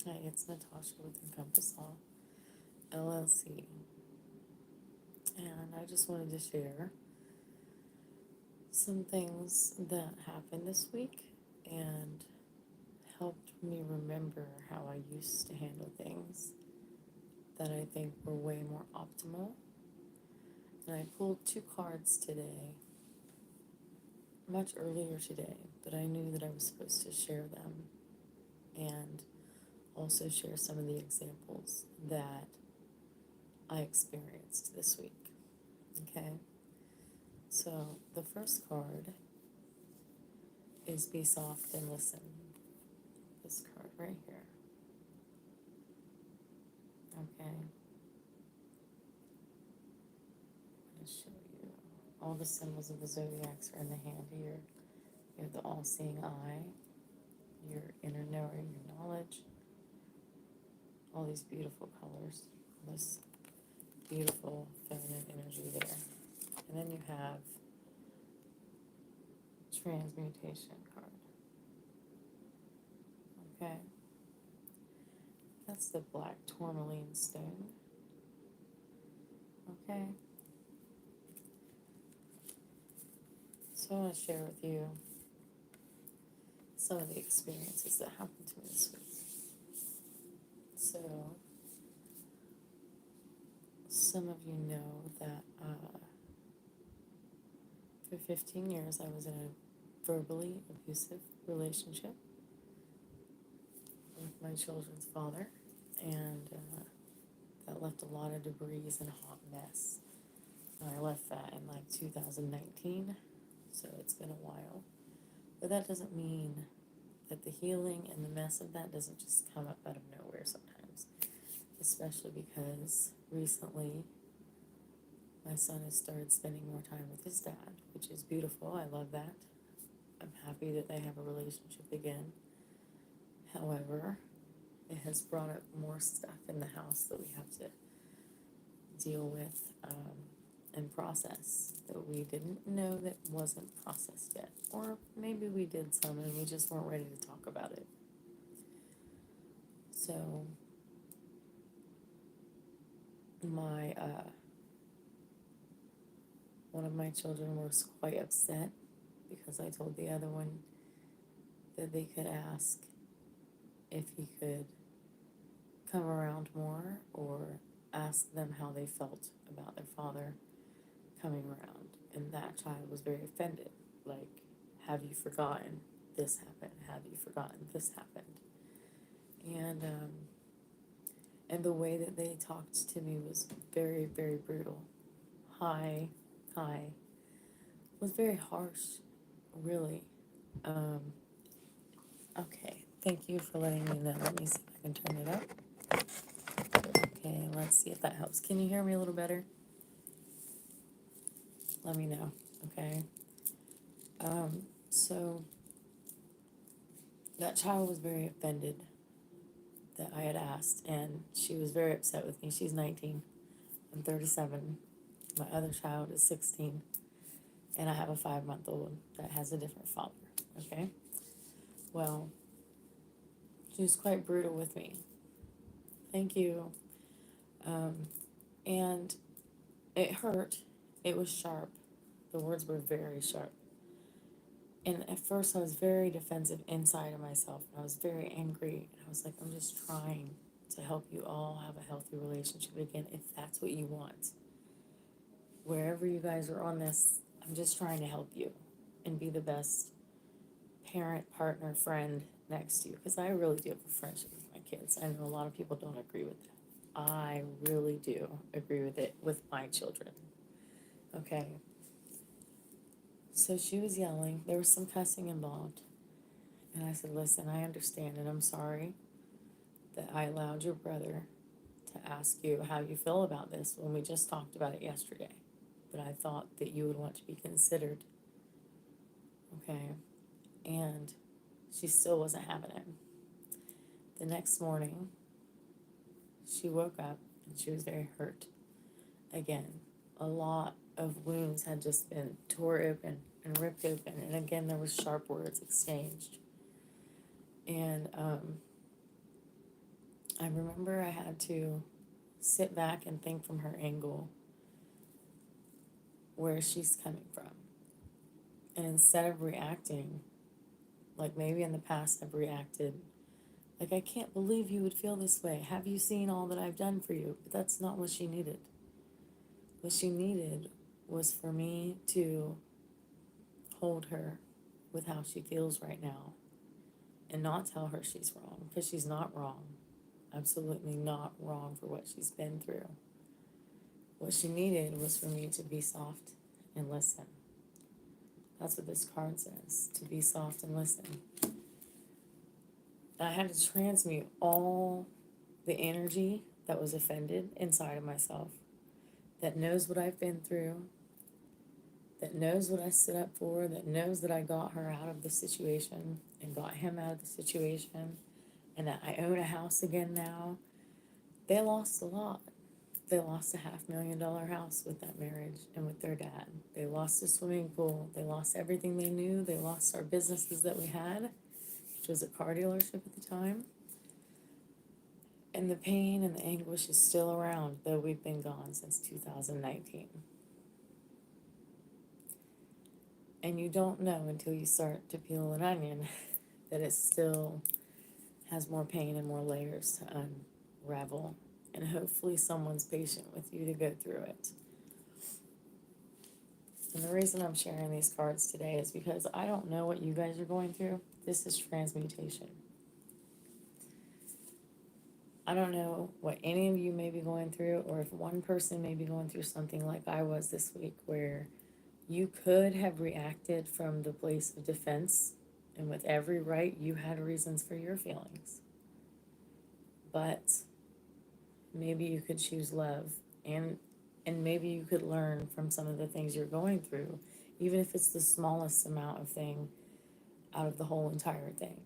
Hi, it's Natasha with Encompass Awe LLC, and I just wanted to share some things that happened this week and helped me remember how I used to handle things that I think were way more optimal. And I pulled two cards today, much earlier today, but I knew that I was supposed to share them and also share some of the examples that I experienced this week. Okay? So the first card is Be Soft and Listen. This card right here. Okay. I'm going to show you all the symbols of the zodiacs are in the hand here. You have the all-seeing eye, your inner knowing, your knowledge, all these beautiful colors, this beautiful feminine energy there. And then you have Transmutation card. Okay. That's the black tourmaline stone. Okay. So I want to share with you some of the experiences that happened to me this week. So, some of you know that for 15 years I was in a verbally abusive relationship with my children's father, and that left a lot of debris and a hot mess. And I left that in like 2019, so it's been a while. But that doesn't mean that the healing and the mess of that doesn't just come up out of nowhere sometimes, especially because recently my son has started spending more time with his dad, which is beautiful. I love that. I'm happy that they have a relationship again. However, it has brought up more stuff in the house that we have to deal with and process that we didn't know that wasn't processed yet. Or maybe we did some and we just weren't ready to talk about it. So, my one of my children was quite upset because I told the other one that they could ask if he could come around more or ask them how they felt about their father coming around. And that child was very offended. Like, have you forgotten this happened? Have you forgotten this happened? And the way that they talked to me was very, very brutal. Hi, was very harsh, really. Okay, thank you for letting me know. Let me see if I can turn it up. Okay, let's see if that helps. Can you hear me a little better? Let me know, okay? So that child was very offended that I had asked, and she was very upset with me. She's 19, I'm 37. My other child is 16, and I have a 5-month-old that has a different father, okay? Well, she was quite brutal with me. Thank you. And it hurt. It was sharp. The words were very sharp. And at first I was very defensive inside of myself. And I was very angry. And I was like, I'm just trying to help you all have a healthy relationship again, if that's what you want. Wherever you guys are on this, I'm just trying to help you and be the best parent, partner, friend next to you. Because I really do have a friendship with my kids. I know a lot of people don't agree with that. I really do agree with it with my children. Okay. So she was yelling. There was some cussing involved. And I said, listen, I understand, and I'm sorry that I allowed your brother to ask you how you feel about this when we just talked about it yesterday. But I thought that you would want to be considered. Okay. And she still wasn't having it. The next morning, she woke up and she was very hurt. Again, a lot of wounds had just been tore open and ripped open. And again, there was sharp words exchanged. And I remember I had to sit back and think from her angle where she's coming from. And instead of reacting, like maybe in the past I've reacted, like, I can't believe you would feel this way. Have you seen all that I've done for you? But that's not what she needed. What she needed was for me to hold her with how she feels right now and not tell her she's wrong, because she's not wrong. Absolutely not wrong for what she's been through. What she needed was for me to be soft and listen. That's what this card says, to be soft and listen. I had to transmute all the energy that was offended inside of myself, that knows what I've been through, that knows what I stood up for, that knows that I got her out of the situation and got him out of the situation, and that I own a house again now. They lost a lot. They lost a $500,000 house with that marriage and with their dad. They lost a swimming pool. They lost everything they knew. They lost our businesses that we had, which was a car dealership at the time. And the pain and the anguish is still around, though we've been gone since 2019. And you don't know until you start to peel an onion that it still has more pain and more layers to unravel. And hopefully someone's patient with you to go through it. And the reason I'm sharing these cards today is because I don't know what you guys are going through. This is transmutation. I don't know what any of you may be going through, or if one person may be going through something like I was this week, where you could have reacted from the place of defense, and with every right, you had reasons for your feelings. But maybe you could choose love, and maybe you could learn from some of the things you're going through, even if it's the smallest amount of thing out of the whole entire thing,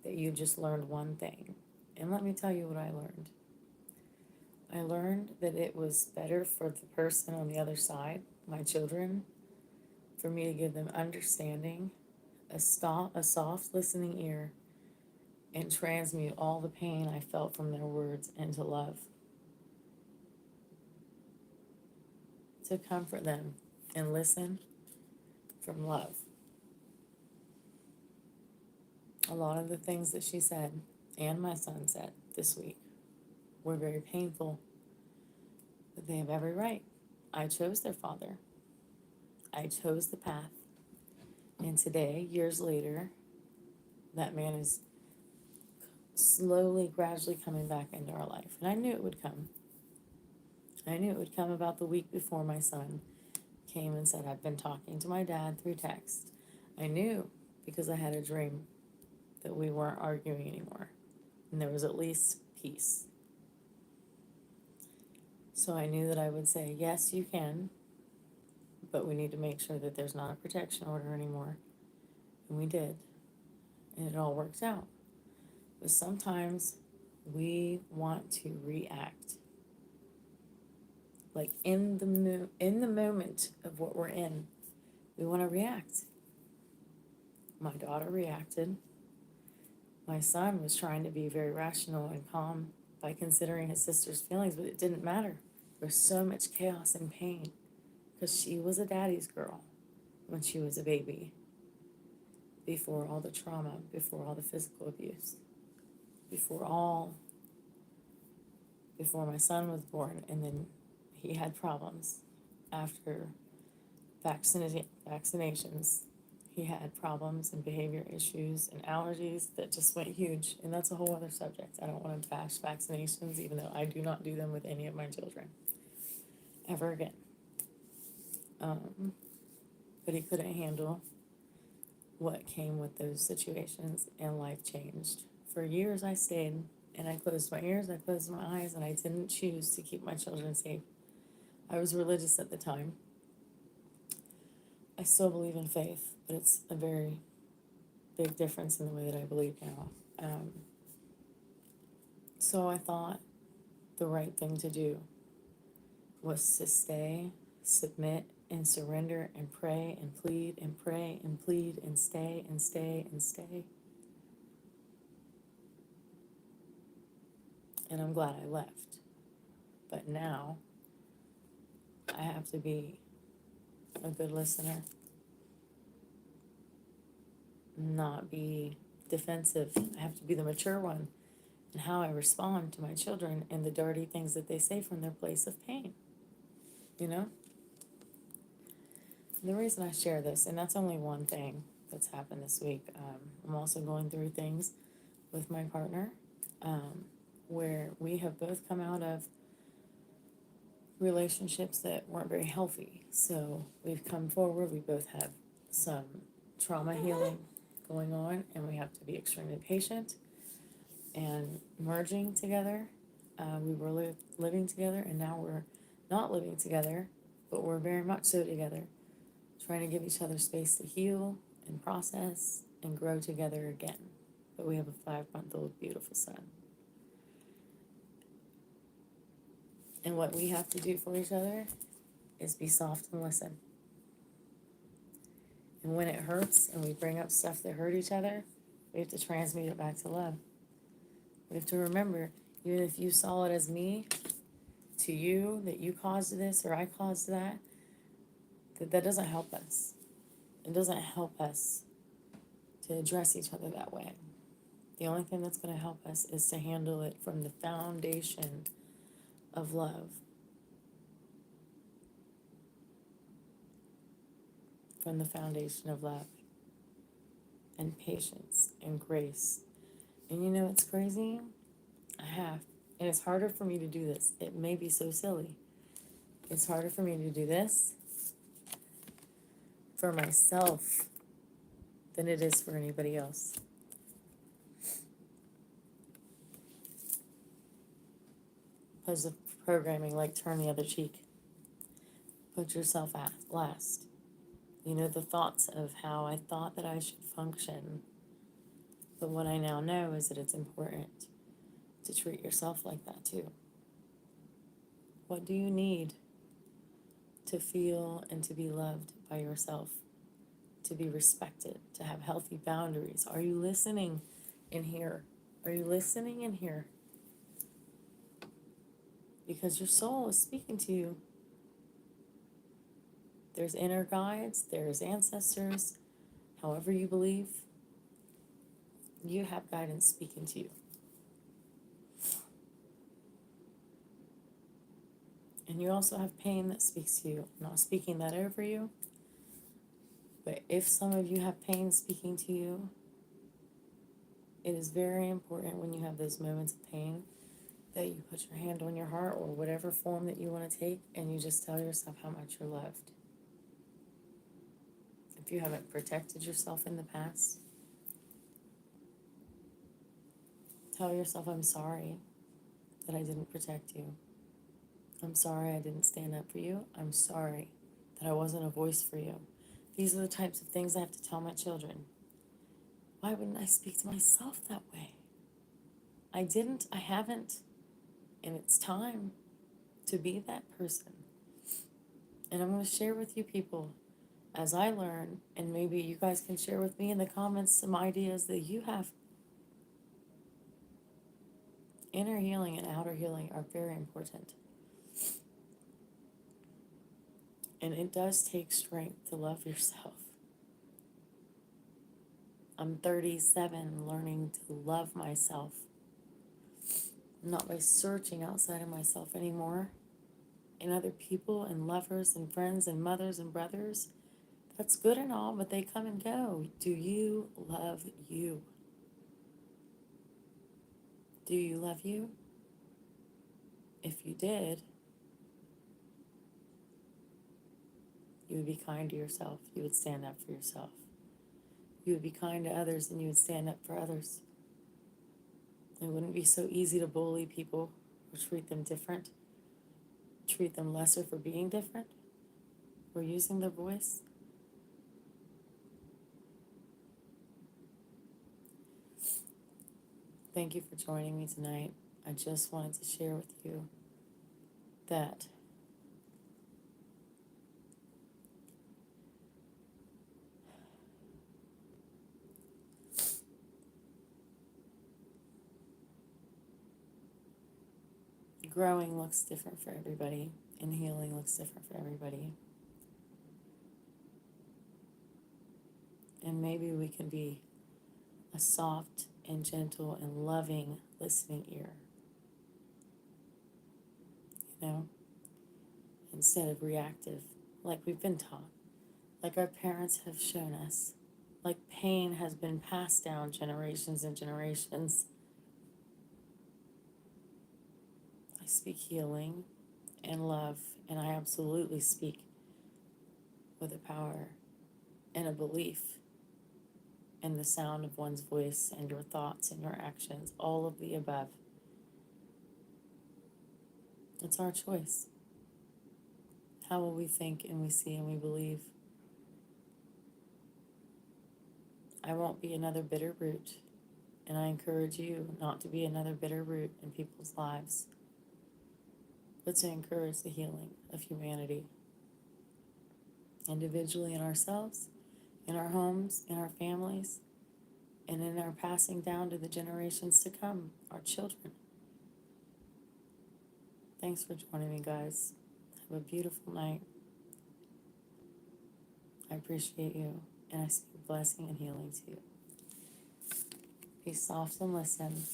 that you just learned one thing. And let me tell you what I learned. I learned that it was better for the person on the other side, my children, for me to give them understanding, a soft listening ear, and transmute all the pain I felt from their words into love. To comfort them and listen from love. A lot of the things that she said and my son said this week were very painful, but they have every right. I chose their father. I chose the path. And today, years later, that man is slowly, gradually coming back into our life. And I knew it would come. I knew it would come about the week before my son came and said, I've been talking to my dad through text. I knew because I had a dream that we weren't arguing anymore. And there was at least peace. So I knew that I would say, yes, you can, but we need to make sure that there's not a protection order anymore. And we did. And it all worked out. But sometimes we want to react. Like in the moment of what we're in, we want to react. My daughter reacted. My son was trying to be very rational and calm by considering his sister's feelings, but it didn't matter. There was so much chaos and pain because she was a daddy's girl when she was a baby, before all the trauma, before all the physical abuse, before my son was born, and then he had problems after vaccinations. He had problems and behavior issues and allergies that just went huge. And that's a whole other subject. I don't want to bash vaccinations, even though I do not do them with any of my children ever again. But he couldn't handle what came with those situations, and life changed. For years I stayed and I closed my ears, I closed my eyes, and I didn't choose to keep my children safe. I was religious at the time. I still believe in faith, but it's a very big difference in the way that I believe now. So I thought the right thing to do was to stay, submit, and surrender, and pray, and plead, and pray, and plead, and stay, and stay, and stay. And I'm glad I left. But now I have to be a good listener, not be defensive. I have to be the mature one in how I respond to my children and the dirty things that they say from their place of pain. You know? The reason I share this, and that's only one thing that's happened this week, I'm also going through things with my partner where we have both come out of relationships that weren't very healthy. So we've come forward, we both have some trauma healing going on, and we have to be extremely patient and merging together. We were living together, and now we're not living together, but we're very much so together, trying to give each other space to heal and process and grow together again. But we have a 5-month-old beautiful son. And what we have to do for each other is be soft and listen. And when it hurts and we bring up stuff that hurt each other, we have to transmute it back to love. We have to remember, even if you saw it as me, to you, that you caused this or I caused that, that doesn't help us. It doesn't help us to address each other that way. The only thing that's going to help us is to handle it from the foundation of love. From the foundation of love and patience and grace. And you know what's crazy? And it's harder for me to do this. It may be so silly. It's harder for me to do this for myself than it is for anybody else. Because of programming like turn the other cheek. Put yourself at last. You know, the thoughts of how I thought that I should function. But what I now know is that it's important to treat yourself like that too. What do you need to feel and to be loved by yourself? To be respected, to have healthy boundaries? Are you listening in here? Are you listening in here? Because your soul is speaking to you. There's inner guides, there's ancestors, however you believe, you have guidance speaking to you. And you also have pain that speaks to you. I'm not speaking that over you, but if some of you have pain speaking to you, it is very important when you have those moments of pain that you put your hand on your heart or whatever form that you want to take, and you just tell yourself how much you're loved. If you haven't protected yourself in the past, tell yourself, I'm sorry that I didn't protect you. I'm sorry I didn't stand up for you. I'm sorry that I wasn't a voice for you. These are the types of things I have to tell my children. Why wouldn't I speak to myself that way? I didn't, I haven't, and it's time to be that person. And I'm going to share with you people as I learn, and maybe you guys can share with me in the comments some ideas that you have. Inner healing and outer healing are very important. And it does take strength to love yourself. I'm 37, learning to love myself. Not by searching outside of myself anymore. And other people and lovers and friends and mothers and brothers. That's good and all, but they come and go. Do you love you? Do you love you? If you did, you would be kind to yourself. You would stand up for yourself. You would be kind to others, and you would stand up for others. It wouldn't be so easy to bully people or treat them different, treat them lesser for being different or using their voice. Thank you for joining me tonight. I just wanted to share with you that growing looks different for everybody, and healing looks different for everybody. And maybe we can be a soft and gentle and loving listening ear, you know, instead of reactive, like we've been taught, like our parents have shown us, like pain has been passed down generations and generations. I speak healing and love, and I absolutely speak with a power and a belief in the sound of one's voice and your thoughts and your actions, all of the above. It's our choice. How will we think and we see and we believe? I won't be another bitter root, and I encourage you not to be another bitter root in people's lives, but to encourage the healing of humanity, individually in ourselves, in our homes, in our families, and in our passing down to the generations to come, our children. Thanks for joining me, guys. Have a beautiful night. I appreciate you, and I speak blessing and healing to you. Be soft and listen.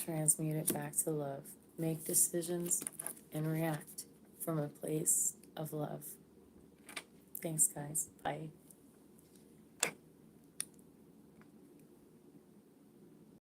Transmute it back to love. Make decisions and react from a place of love. Thanks, guys. Bye.